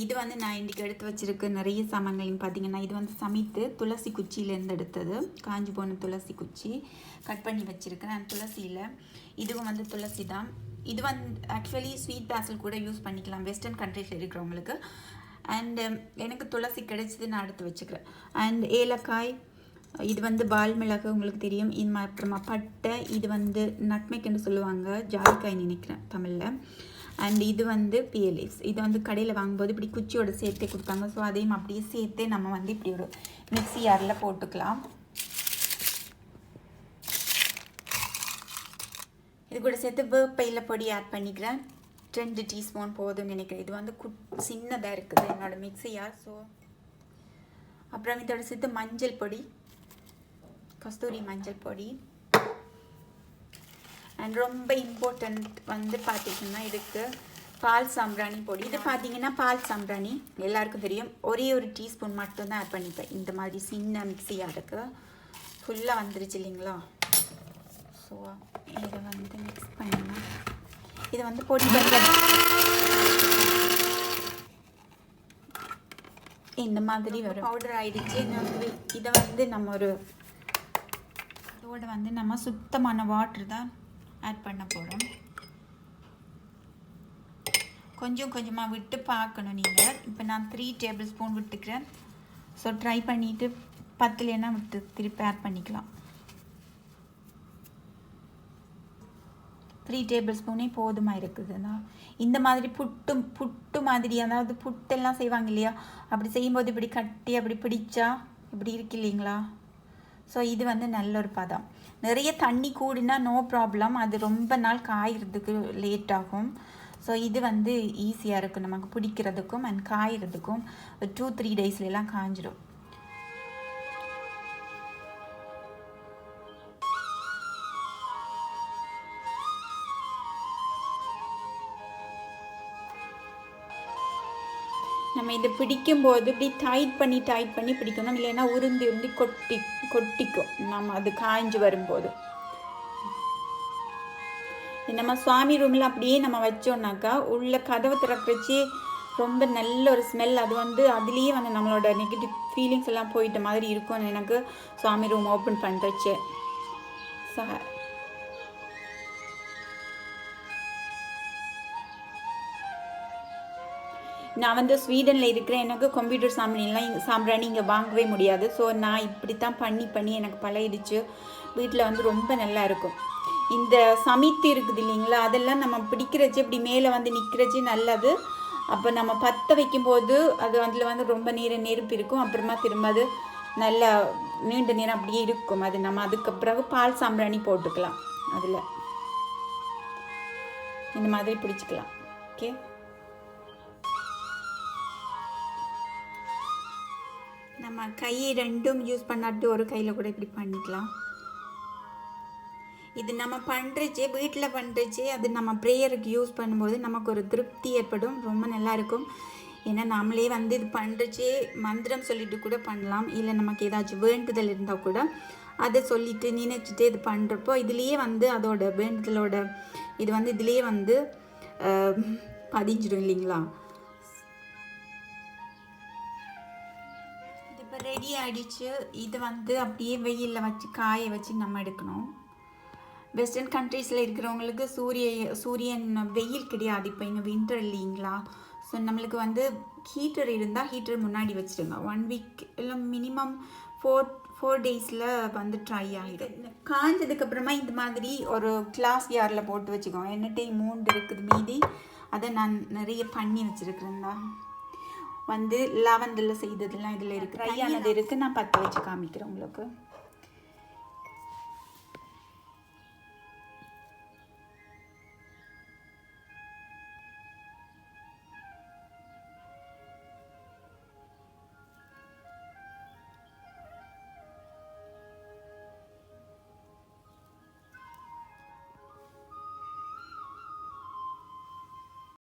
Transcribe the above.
இது வந்து நான் இன்றைக்கி எடுத்து வச்சுருக்க நிறைய சாமான்கள்னு பார்த்தீங்கன்னா, இது வந்து சமைத்து துளசி குச்சியிலேருந்து எடுத்தது. காஞ்சி போன துளசி குச்சி கட் பண்ணி வச்சுருக்கேன் நான் துளசியில். இதுவும் வந்து துளசி தான். இது வந்து ஆக்சுவலி ஸ்வீட் பேசல் கூட யூஸ் பண்ணிக்கலாம் வெஸ்டர்ன் கண்ட்ரீஸில் இருக்கிறவங்களுக்கு. அண்டு எனக்கு துளசி கிடைச்சிது, நான் எடுத்து வச்சுக்கிறேன். அண்ட் ஏலக்காய், இது வந்து பால் மிளகு உங்களுக்கு தெரியும். அப்புறமா பட்டை, இது வந்து நட்மெக்னு சொல்லுவாங்க, ஜாதிக்காய் நினைக்கிறேன் தமிழில். அண்ட் இது வந்து பிஎல்எஸ். இது வந்து கடையில் வாங்கும்போது இப்படி குச்சியோட சேர்த்தே கொடுத்தாங்க. ஸோ அதையும் அப்படியே சேர்த்தே நம்ம வந்து இப்படி ஒரு மிக்ஸி ஜாரில் போட்டுக்கலாம். இது கூட சேர்த்து வேப்பையில் பொடி ஆட் பண்ணிக்கிறேன். 2 டீஸ்பூன் போதும்னு நினைக்கிறேன். இது வந்து சின்னதாக இருக்குது என்னோடய மிக்ஸி ஜார். ஸோ அப்புறம் இதோட சேர்த்து மஞ்சள் பொடி, கஸ்தூரி மஞ்சள் பொடி. அண்ட் ரொம்ப இம்பார்ட்டண்ட் வந்து பார்த்திங்கன்னா இதுக்கு பால் சாம்பிராணி பொடி. இது பார்த்திங்கன்னா பால் சாம்பிராணி எல்லாருக்கும் தெரியும். ஒரே ஒரு டீஸ்பூன் மட்டும்தான் ஆட் பண்ணிப்பேன். இந்த மாதிரி சின்ன மிக்ஸி ஜாருக்கு ஃபுல்லாக வந்துருச்சு இல்லைங்களா. ஸோ இதை வந்து மிக்ஸ் பண்ணினா இதை வந்து பொடி பண்ண இந்த மாதிரி வரும். பவுடர் ஆகிடுச்சு. இதை வந்து நம்ம ஒரு இதோட வந்து நம்ம சுத்தமான வாட்டர் தான் ஆட் பண்ண போகிறோம். கொஞ்சம் கொஞ்சமாக விட்டு பார்க்கணும் நீங்கள். இப்போ நான் 3 டேபிள் ஸ்பூன் விட்டுக்கிறேன். ஸோ ட்ரை பண்ணிவிட்டு 10 விட்டு திருப்பி ஆட் பண்ணிக்கலாம். 3 டேபிள் ஸ்பூனே போதுமாக இருக்குதுன்னா இந்த மாதிரி புட்டு மாதிரி, அதாவது புட்டெல்லாம் செய்வாங்க இல்லையா, அப்படி செய்யும்போது இப்படி கட்டி அப்படி பிடிச்சா இப்படி இருக்கு இல்லைங்களா. ஸோ இது வந்து நல்ல ஒரு பதம். நிறைய தண்ணி கூடினா நோ ப்ராப்ளம், அது ரொம்ப நாள் காய்கிறதுக்கு லேட் ஆகும். ஸோ இது வந்து ஈஸியாக இருக்கும் நமக்கு பிடிக்கிறதுக்கும் அண்ட் காய்கிறதுக்கும். 2-3 டேஸ்லாம் காய்ஞ்சிடும். நம்ம இதை பிடிக்கும்போது இப்படி டைட் பண்ணி பிடிக்கணும். இல்லைன்னா உருந்தி கொட்டிக்கும் நம்ம அது காய்ஞ்சு வரும்போது. நம்ம சுவாமி ரூமில் அப்படியே நம்ம வச்சோம்னாக்கா உள்ள கதவை திறக்கிறச்சி ரொம்ப நல்ல ஒரு ஸ்மெல். அது வந்து அதுலேயே வந்து நம்மளோட நெகட்டிவ் ஃபீலிங்ஸ் எல்லாம் போயிட்ட மாதிரி இருக்கும் எனக்கு சுவாமி ரூம் ஓப்பன் பண்ணுறச்சு. நான் வந்து ஸ்வீடனில் இருக்கிறேன். எனக்கு கம்ப்யூட்டர் சாம்பிராணி இங்கே வாங்கவே முடியாது. ஸோ நான் இப்படி தான் பண்ணி எனக்கு பழகிடுச்சு. வீட்டில் வந்து ரொம்ப நல்லா இருக்கும். இந்த சமைத்து இருக்குது இல்லைங்களா, அதெல்லாம் நம்ம பிடிக்கிறச்சு இப்படி மேலே வந்து நிற்கிறச்சு நல்லது. அப்போ நம்ம பற்ற வைக்கும்போது அது அதில் வந்து ரொம்ப நெருப்பு இருக்கும். அப்புறமா திரும்ப அது நல்லா நீண்ட நேரம் அப்படியே இருக்கும். அது நம்ம அதுக்கப்புறம் பால் சாம்பிராணி போட்டுக்கலாம். அதில் இந்த மாதிரி பிடிச்சிக்கலாம். ஓகே, நம்ம கை ரெண்டும் யூஸ் பண்ணாட்டு ஒரு கையில் கூட இப்படி பண்ணிக்கலாம். இது நம்ம பண்ணுறச்சே வீட்டில் பண்ணுறச்சே அது நம்ம ப்ரேயருக்கு யூஸ் பண்ணும்போது நமக்கு ஒரு திருப்தி ஏற்படும். ரொம்ப நல்லாயிருக்கும். ஏன்னா நம்மளே வந்து இது பண்ணுறச்சே மந்திரம் சொல்லிட்டு கூட பண்ணலாம். இல்லை நமக்கு ஏதாச்சும் வேண்டுதல் இருந்தால் கூட அதை சொல்லிட்டு நினைச்சிட்டு இது பண்ணுறப்போ இதுலேயே வந்து அதோட வேண்டுதலோட இது வந்து இதுலேயே வந்து பதிஞ்சிடும் இல்லைங்களா. இது இப்போ ரெடி ஆகிடுச்சு. இது வந்து அப்படியே வெயிலில் வச்சு காய வச்சு நம்ம எடுக்கணும். வெஸ்டர்ன் கண்ட்ரீஸில் இருக்கிறவங்களுக்கு சூரியன் வெயில் கிடையாது. இப்போ இங்கே வின்டர் இல்லைங்களா. ஸோ நம்மளுக்கு வந்து ஹீட்டர் இருந்தால் ஹீட்டர் முன்னாடி வச்சுருங்க. 1 வீக் இல்லை மினிமம் 4 டேஸில் வந்து ட்ரை ஆகிடும். காய்ஞ்சதுக்கப்புறமா இந்த மாதிரி ஒரு கிளாஸ் ஜாரில் போட்டு வச்சுக்கோங்க. என்னட்டே 3 இருக்குது மீதி, அதை நான் நிறைய பண்ணி வச்சுருக்கிறேன்டா. வந்து லவண்டில் செய்ததெல்லாம் இதில் இருக்குது. ட்ரை ஆனது இருக்குது. நான் 10 வச்சு காமிக்கிறேன் உங்களுக்கு.